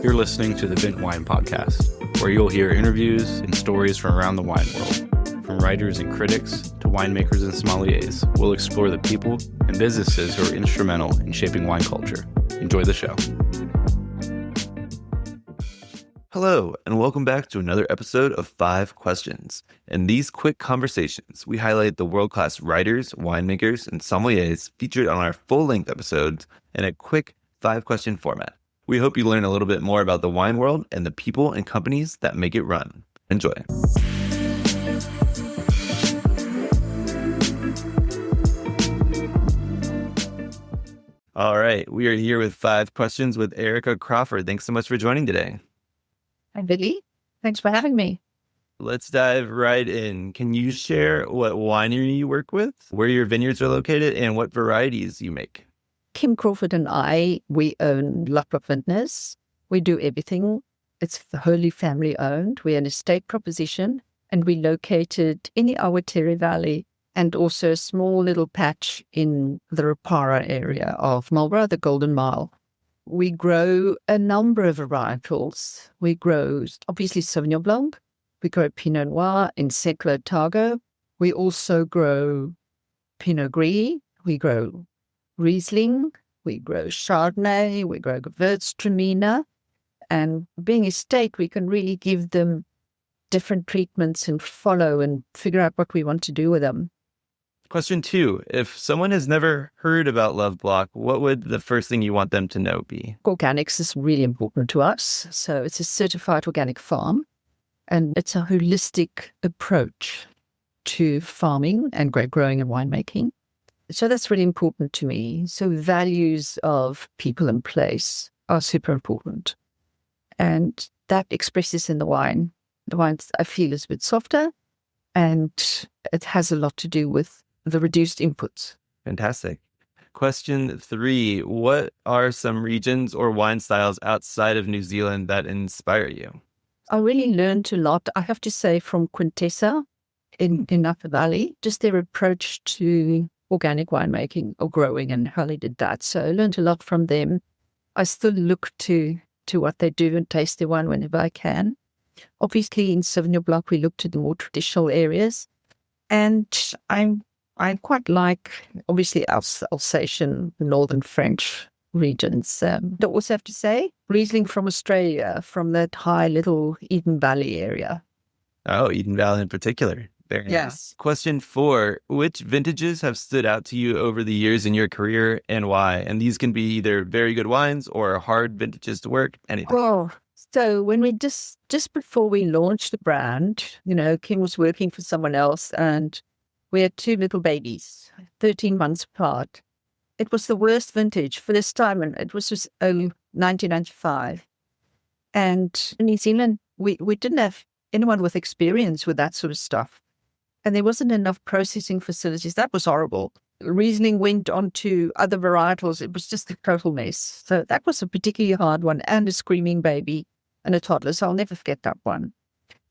You're listening to the Vint Wine Podcast, where you'll hear interviews and stories from around the wine world. From writers and critics to winemakers and sommeliers, we'll explore the people and businesses who are instrumental in shaping wine culture. Enjoy the show. Hello, and welcome back to another episode of 5 Questions. In these quick conversations, we highlight the world-class writers, winemakers, and sommeliers featured on our full-length episodes in a quick 5-question format. We hope you learn a little bit more about the wine world and the people and companies that make it run. Enjoy. All right, we are here with 5 Questions with Erica Crawford. Thanks so much for joining today. Hi, Billy. Thanks for having me. Let's dive right in. Can you share what winery you work with, where your vineyards are located, and what varieties you make? Kim Crawford and we own Loveblock Wines. We do everything. It's wholly family owned. We're an estate proposition, and we're located in the Awatiri Valley and also a small little patch in the Rapara area of Marlborough, the Golden Mile. We grow a number of varietals. We grow, obviously, Sauvignon Blanc. We grow Pinot Noir in Secolo Targo. We also grow Pinot Gris. We grow Riesling. We grow Chardonnay. We grow Gewürztraminer. And being estate, we can really give them different treatments and follow and figure out what we want to do with them. Question 2. If someone has never heard about Loveblock, what would the first thing you want them to know be? Organics is really important to us. So it's a certified organic farm, and it's a holistic approach to farming and grape growing and winemaking. So that's really important to me. So values of people and place are super important. And that expresses in the wine. The wine, I feel, is a bit softer, and it has a lot to do with the reduced inputs. Fantastic. Question 3. What are some regions or wine styles outside of New Zealand that inspire you? I really learned a lot, I have to say, from Quintessa in Napa Valley, just their approach to organic winemaking or growing and how they did that. So I learned a lot from them. I still look to what they do and taste their wine whenever I can. Obviously, in Sauvignon Blanc, we look to the more traditional areas. And I quite like, obviously, Alsatian, Northern French regions. I also have to say, Riesling from Australia, from that high little Eden Valley area. Oh, Eden Valley in particular. Very nice. Question 4. Which vintages have stood out to you over the years in your career and why? And these can be either very good wines or hard vintages to work, anything. Oh, so when we just before we launched the brand, Kim was working for someone else and we had 2 little babies, 13 months apart. It was the worst vintage for this time, and it was just 1995. And in New Zealand, we didn't have anyone with experience with that sort of stuff. And there wasn't enough processing facilities. That was horrible. Riesling went on to other varietals. It was just a total mess. So that was a particularly hard one, and a screaming baby and a toddler. So I'll never forget that one.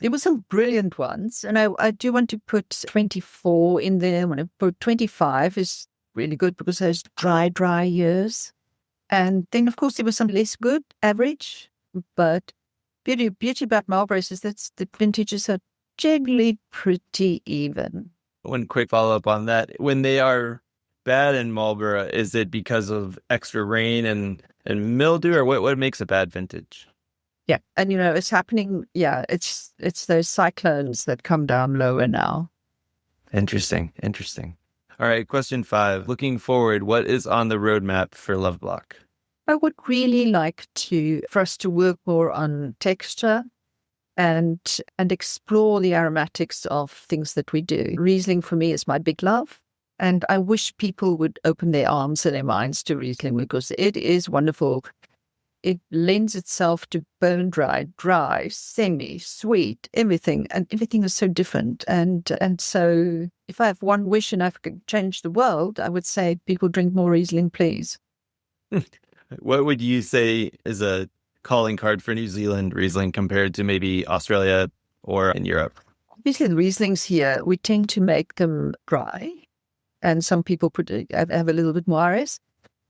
There were some brilliant ones, and I do want to put 24 in there. When I put 25 is really good because those dry years. And then, of course, there was some less good, average. But beauty about Marlborough is that the vintages are generally pretty even. One quick follow-up on that. When they are bad in Marlborough, is it because of extra rain and mildew, or what makes a bad vintage? Yeah, and it's happening. Yeah, it's those cyclones that come down lower now. Interesting. All right, question 5. Looking forward, what is on the roadmap for Loveblock? I would really like for us to work more on texture and explore the aromatics of things that we do. Riesling for me is my big love, and I wish people would open their arms and their minds to Riesling because it is wonderful. It lends itself to bone dry, semi, sweet, everything, and everything is so different. And so if I have one wish and I could change the world, I would say people drink more Riesling, please. What would you say is a calling card for New Zealand Riesling compared to maybe Australia or in Europe? Obviously, the Rieslings here, we tend to make them dry, and some people have a little bit more iris.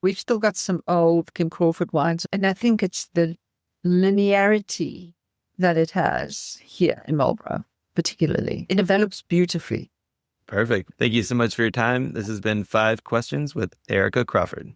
We've still got some old Kim Crawford wines, and I think it's the linearity that it has here in Marlborough, particularly. It develops beautifully. Perfect. Thank you so much for your time. This has been 5 Questions with Erica Crawford.